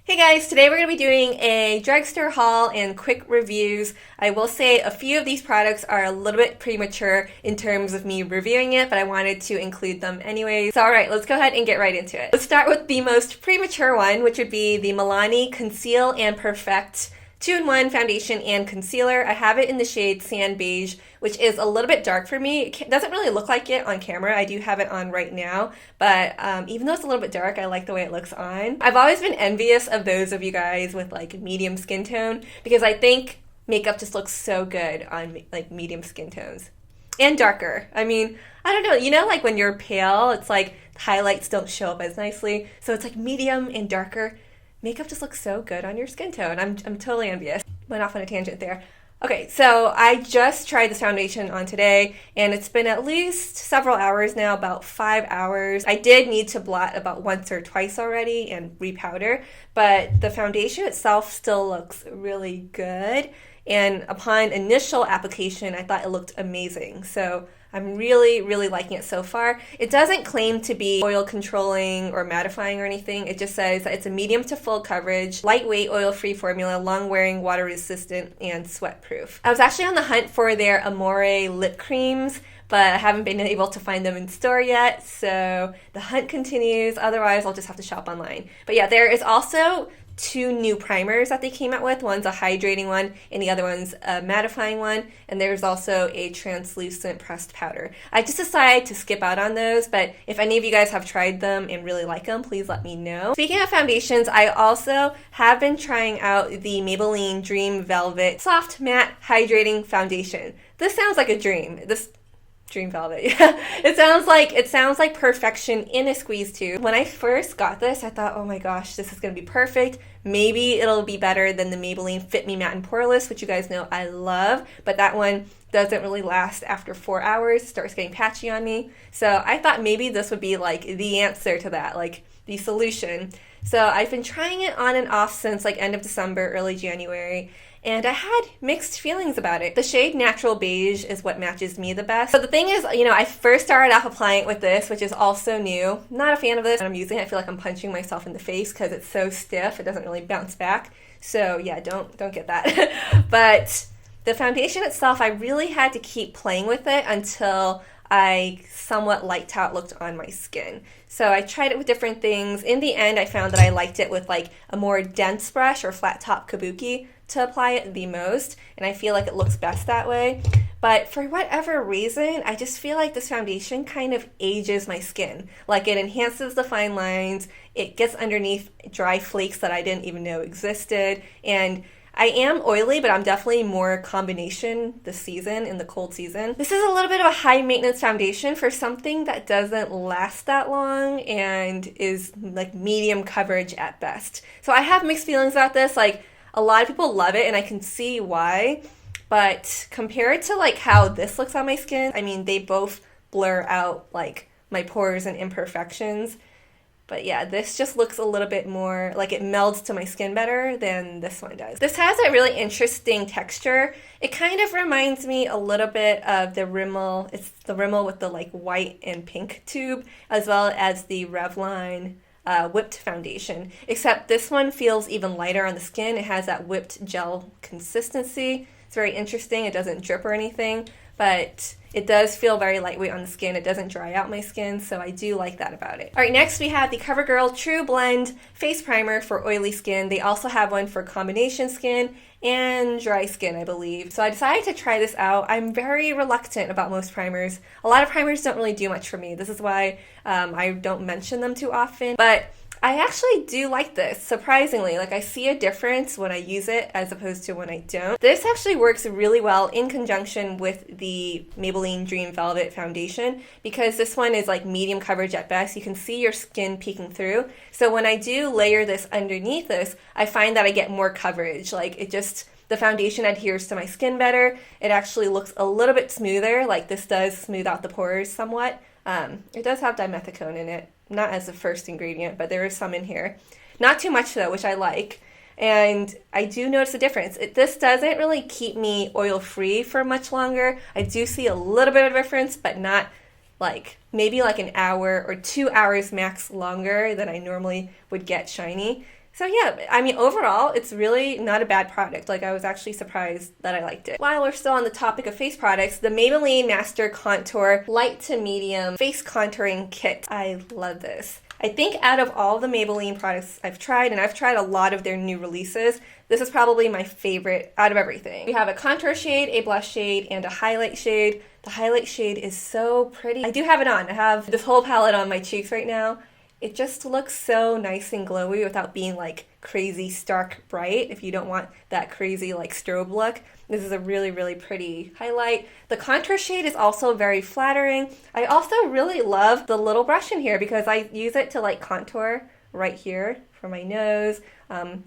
Hey guys, today we're going to be doing a drugstore haul and quick reviews. I will say a few of these products are a little bit premature in terms of me reviewing it, but I wanted to include them anyways. So alright, let's go ahead and get right into it. Let's start with the most premature one, which would be the Milani Conceal and Perfect 2-in-1 foundation and concealer. I have it in the shade Sand Beige, which is a little bit dark for me. It doesn't really look like it on camera. I do have it on right now, but even though it's a little bit dark, I like the way it looks on. I've always been envious of those of you guys with like medium skin tone because I think makeup just looks so good on like medium skin tones. And darker. I mean, I don't know, like when you're pale, it's like highlights don't show up as nicely. So it's like medium and darker. Makeup just looks so good on your skin tone. I'm totally envious. Went off on a tangent there. Okay, so I just tried this foundation on today, and it's been at least several hours now, about 5 hours. I did need to blot about once or twice already and repowder, but the foundation itself still looks really good. And upon initial application, I thought it looked amazing. So I'm really, really liking it so far. It doesn't claim to be oil controlling or mattifying or anything. It just says that it's a medium to full coverage, lightweight, oil-free formula, long-wearing, water-resistant, and sweat-proof. I was actually on the hunt for their Amore lip creams, but I haven't been able to find them in store yet, so the hunt continues. Otherwise, I'll just have to shop online. But yeah, there is also 2 new primers that they came out with. One's a hydrating one and the other one's a mattifying one, and there's also a translucent pressed powder. I just decided to skip out on those, but if any of you guys have tried them and really like them, please let me know. Speaking of foundations, I also have been trying out the Maybelline Dream Velvet Soft Matte Hydrating Foundation. This sounds like a dream. Dream Velvet, yeah. It sounds like perfection in a squeeze tube. When I first got this, I thought, oh my gosh, this is gonna be perfect. Maybe it'll be better than the Maybelline Fit Me Matte and Poreless, which you guys know I love, but that one doesn't really last after 4 hours. It starts getting patchy on me. So I thought maybe this would be like the answer to that, like the solution. So I've been trying it on and off since like end of December, early January, and I had mixed feelings about it. The shade Natural Beige is what matches me the best. So the thing is, I first started off applying it with this, which is also new. Not a fan of this. When I'm using it, I feel like I'm punching myself in the face because it's so stiff. It doesn't really bounce back. So yeah, don't get that. But the foundation itself, I really had to keep playing with it until I somewhat liked how it looked on my skin. So I tried it with different things. In the end, I found that I liked it with like a more dense brush or flat top kabuki to apply it the most, and I feel like it looks best that way. But for whatever reason, I just feel like this foundation kind of ages my skin. Like it enhances the fine lines, it gets underneath dry flakes that I didn't even know existed, and I am oily, but I'm definitely more combination this season, in the cold season. This is a little bit of a high maintenance foundation for something that doesn't last that long and is like medium coverage at best. So I have mixed feelings about this. Like a lot of people love it and I can see why, but compared to like how this looks on my skin, I mean, they both blur out like my pores and imperfections. But yeah, this just looks a little bit more like it melds to my skin better than this one does. This has a really interesting texture. It kind of reminds me a little bit of the Rimmel. It's the Rimmel with the like white and pink tube, as well as the Revlon whipped foundation. Except this one feels even lighter on the skin. It has that whipped gel consistency. It's very interesting. It doesn't drip or anything, but it does feel very lightweight on the skin. It doesn't dry out my skin, so I do like that about it. All right, next we have the CoverGirl True Blend Face Primer for oily skin. They also have one for combination skin and dry skin, I believe. So I decided to try this out. I'm very reluctant about most primers. A lot of primers don't really do much for me. This is why I don't mention them too often, but I actually do like this, surprisingly. Like I see a difference when I use it as opposed to when I don't. This actually works really well in conjunction with the Maybelline Dream Velvet foundation because this one is like medium coverage at best. You can see your skin peeking through. So when I do layer this underneath this, I find that I get more coverage. Like the foundation adheres to my skin better. It actually looks a little bit smoother. Like this does smooth out the pores somewhat. It does have dimethicone in it. Not as the first ingredient, but there is some in here. Not too much though, which I like. And I do notice a difference. This doesn't really keep me oil-free for much longer. I do see a little bit of a difference, but not like maybe like an hour or 2 hours max longer than I normally would get shiny. So yeah, I mean, overall, it's really not a bad product. Like, I was actually surprised that I liked it. While we're still on the topic of face products, the Maybelline Master Contour Light to Medium Face Contouring Kit. I love this. I think out of all the Maybelline products I've tried, and I've tried a lot of their new releases, this is probably my favorite out of everything. We have a contour shade, a blush shade, and a highlight shade. The highlight shade is so pretty. I do have it on. I have this whole palette on my cheeks right now. It just looks so nice and glowy without being like crazy stark bright if you don't want that crazy like strobe look. This is a really, really pretty highlight. The contour shade is also very flattering. I also really love the little brush in here because I use it to like contour right here for my nose,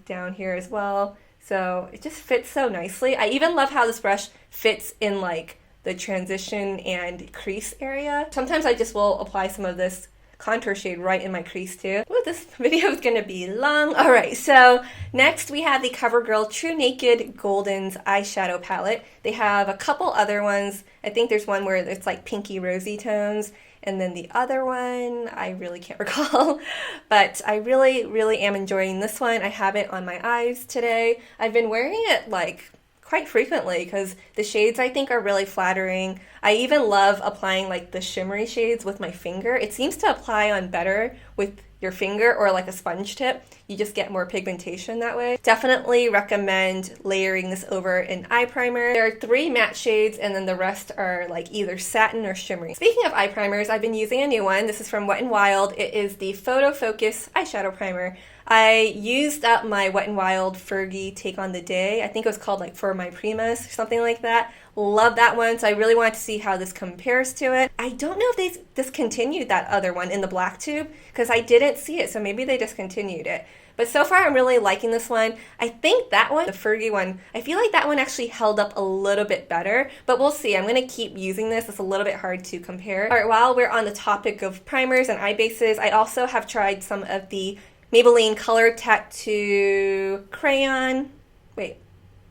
down here as well. So it just fits so nicely. I even love how this brush fits in like the transition and crease area. Sometimes I just will apply some of this contour shade right in my crease too. Ooh, this video is gonna be long. Alright, so next we have the CoverGirl True Naked Golden's eyeshadow palette. They have a couple other ones. I think there's one where it's like pinky rosy tones, and then the other one I really can't recall, but I really, really am enjoying this one. I have it on my eyes today. I've been wearing it like quite frequently because the shades I think are really flattering. I even love applying like the shimmery shades with my finger. It seems to apply on better with your finger or like a sponge tip. You just get more pigmentation that way. Definitely recommend layering this over an eye primer. There are 3 matte shades and then the rest are like either satin or shimmery. Speaking of eye primers, I've been using a new one. This is from Wet n Wild. It is the Photo Focus eyeshadow primer. I used up my Wet n Wild Fergie Take on the Day. I think it was called like For My Primas or something like that. Love that one, so I really wanted to see how this compares to it. I don't know if they discontinued that other one in the black tube because I didn't see it, so maybe they discontinued it. But so far I'm really liking this one. I think that one, the Fergie one, I feel like that one actually held up a little bit better, but we'll see. I'm going to keep using this. It's a little bit hard to compare. Alright, while we're on the topic of primers and eye bases, I also have tried some of the Maybelline Color Tattoo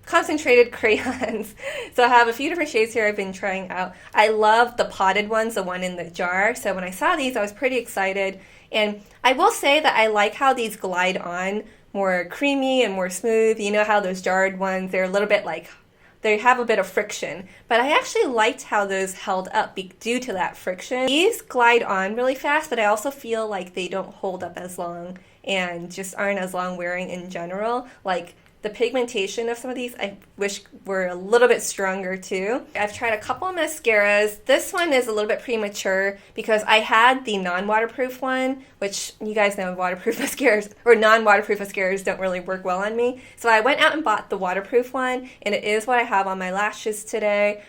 concentrated crayons. So I have a few different shades here I've been trying out. I love the potted ones, the one in the jar. So when I saw these, I was pretty excited. And I will say that I like how these glide on more creamy and more smooth. You know how those jarred ones, they're a little bit like, they have a bit of friction. But I actually liked how those held up due to that friction. These glide on really fast, but I also feel like they don't hold up as long and just aren't as long wearing in general. Like, the pigmentation of some of these I wish were a little bit stronger too. I've tried a couple of mascaras. This one is a little bit premature because I had the non-waterproof one, which you guys know waterproof mascaras or non-waterproof mascaras don't really work well on me. So I went out and bought the waterproof one, and it is what I have on my lashes today.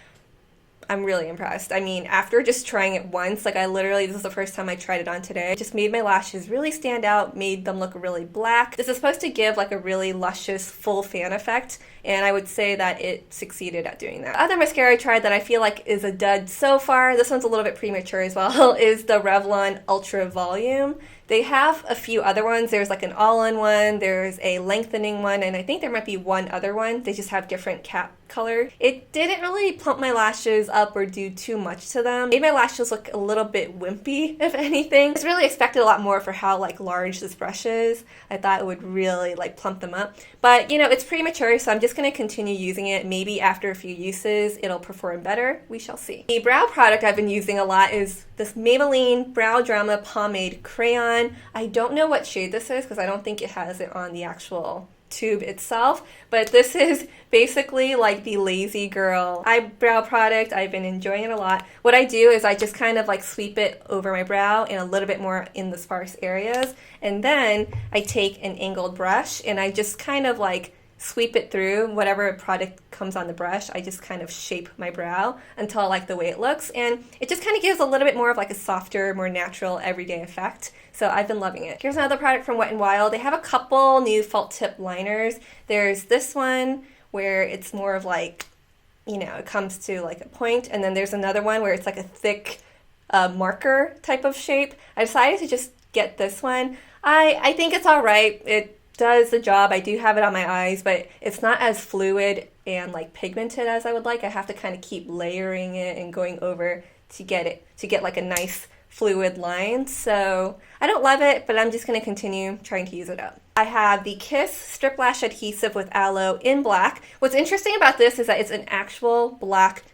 I'm really impressed. I mean, after just trying it once, like this is the first time I tried it on today, it just made my lashes really stand out, made them look really black. This is supposed to give like a really luscious full fan effect, and I would say that it succeeded at doing that. The other mascara I tried that I feel like is a dud so far, this one's a little bit premature as well, is the Revlon Ultra Volume. They have a few other ones. There's like an all-in one, there's a lengthening one, and I think there might be one other one. They just have different cap color. It didn't really plump my lashes up or do too much to them. Made my lashes look a little bit wimpy, if anything. I was really expected a lot more for how like large this brush is. I thought it would really like plump them up. But you know, it's premature, so I'm just going to continue using it. Maybe after a few uses, it'll perform better. We shall see. The brow product I've been using a lot is this Maybelline Brow Drama Pomade Crayon. I don't know what shade this is because I don't think it has it on the actual tube itself, but this is basically like the Lazy Girl eyebrow product. I've been enjoying it a lot. What I do is I just kind of like sweep it over my brow and a little bit more in the sparse areas, and then I take an angled brush and I just kind of like sweep it through whatever product comes on the brush. I just kind of shape my brow until I like the way it looks, and it just kind of gives a little bit more of like a softer, more natural, everyday effect. So I've been loving it. Here's another product from Wet n Wild. They have a couple new felt tip liners. There's this one where it's more of like, you know, it comes to like a point, and then there's another one where it's like a thick marker type of shape. I decided to just get this one. I think it's all right. It does the job. I do have it on my eyes, but it's not as fluid and like pigmented as I would like. I have to kind of keep layering it and going over to get like a nice fluid line, so I don't love it, but I'm just going to continue trying to use it up. I have the Kiss Strip Lash Adhesive with Aloe in black. What's interesting about this is that it's an actual black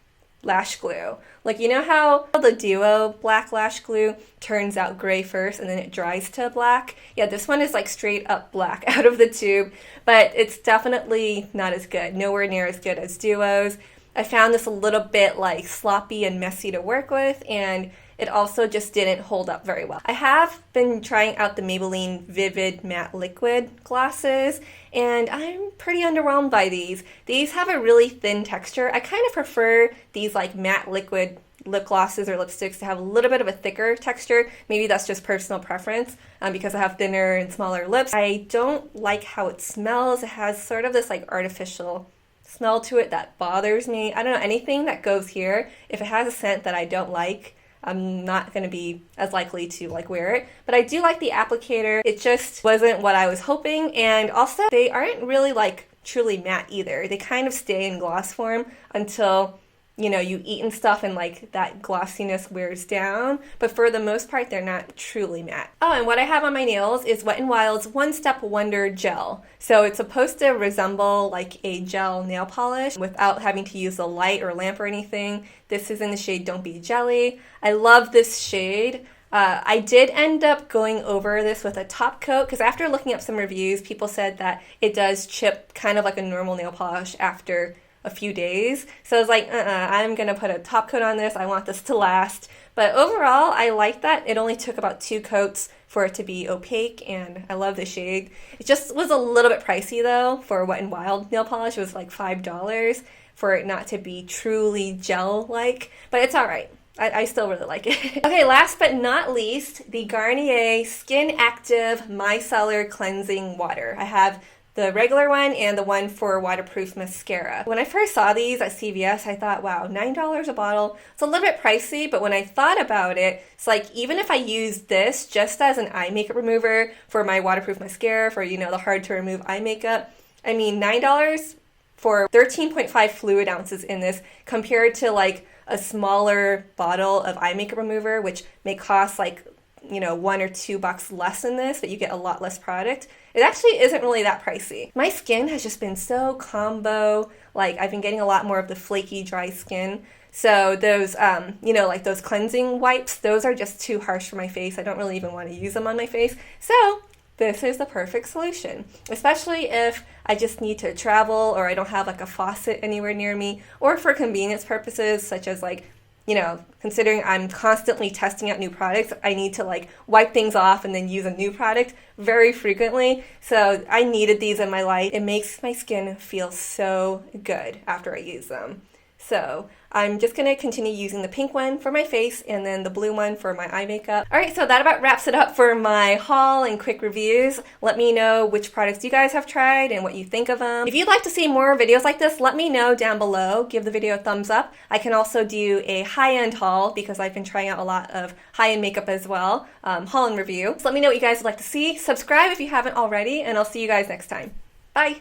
lash glue. Like, you know how the Duo black lash glue turns out gray first and then it dries to black? Yeah, this one is like straight up black out of the tube, but it's definitely not as good. Nowhere near as good as Duo's. I found this a little bit like sloppy and messy to work with, and it also just didn't hold up very well. I have been trying out the Maybelline Vivid Matte Liquid glosses, and I'm pretty underwhelmed by these. These have a really thin texture. I kind of prefer these like matte liquid lip glosses or lipsticks to have a little bit of a thicker texture. Maybe that's just personal preference because I have thinner and smaller lips. I don't like how it smells. It has sort of this like artificial smell to it that bothers me. I don't know, anything that goes here, if it has a scent that I don't like, I'm not going to be as likely to like wear it. But I do like the applicator. It just wasn't what I was hoping, and also they aren't really like truly matte either. They kind of stay in gloss form until, you know, you eat and stuff and like that glossiness wears down, but for the most part they're not truly matte. Oh, and what I have on my nails is Wet n Wild's One Step Wonder Gel. So it's supposed to resemble like a gel nail polish without having to use a light or lamp or anything. This is in the shade Don't Be Jelly. I love this shade. I did end up going over this with a top coat because after looking up some reviews, people said that it does chip kind of like a normal nail polish after a few days. So I was like, I'm gonna put a top coat on this. I want this to last. But overall, I like that it only took about 2 coats for it to be opaque, and I love the shade. It just was a little bit pricey though for Wet n Wild nail polish. It was like $5 for it not to be truly gel-like, but it's alright. I still really like it. Okay, last but not least, the Garnier Skin Active Micellar Cleansing Water. I have the regular one and the one for waterproof mascara. When I first saw these at CVS, I thought, wow, $9 a bottle. It's a little bit pricey, but when I thought about it, it's like even if I use this just as an eye makeup remover for my waterproof mascara, for, you know, the hard to remove eye makeup, I mean, $9 for 13.5 fluid ounces in this compared to like a smaller bottle of eye makeup remover, which may cost like, you know, $1 or $2 less than this, but you get a lot less product. It actually isn't really that pricey. My skin has just been so combo, like I've been getting a lot more of the flaky, dry skin. So those, you know, like those cleansing wipes, those are just too harsh for my face. I don't really even want to use them on my face. So this is the perfect solution, especially if I just need to travel or I don't have like a faucet anywhere near me, or for convenience purposes, such as like, you know, considering I'm constantly testing out new products, I need to like wipe things off and then use a new product very frequently. So I needed these in my life. It makes my skin feel so good after I use them. So I'm just going to continue using the pink one for my face and then the blue one for my eye makeup. Alright, so that about wraps it up for my haul and quick reviews. Let me know which products you guys have tried and what you think of them. If you'd like to see more videos like this, let me know down below. Give the video a thumbs up. I can also do a high-end haul because I've been trying out a lot of high-end makeup as well. Haul and review. So let me know what you guys would like to see. Subscribe if you haven't already, and I'll see you guys next time. Bye!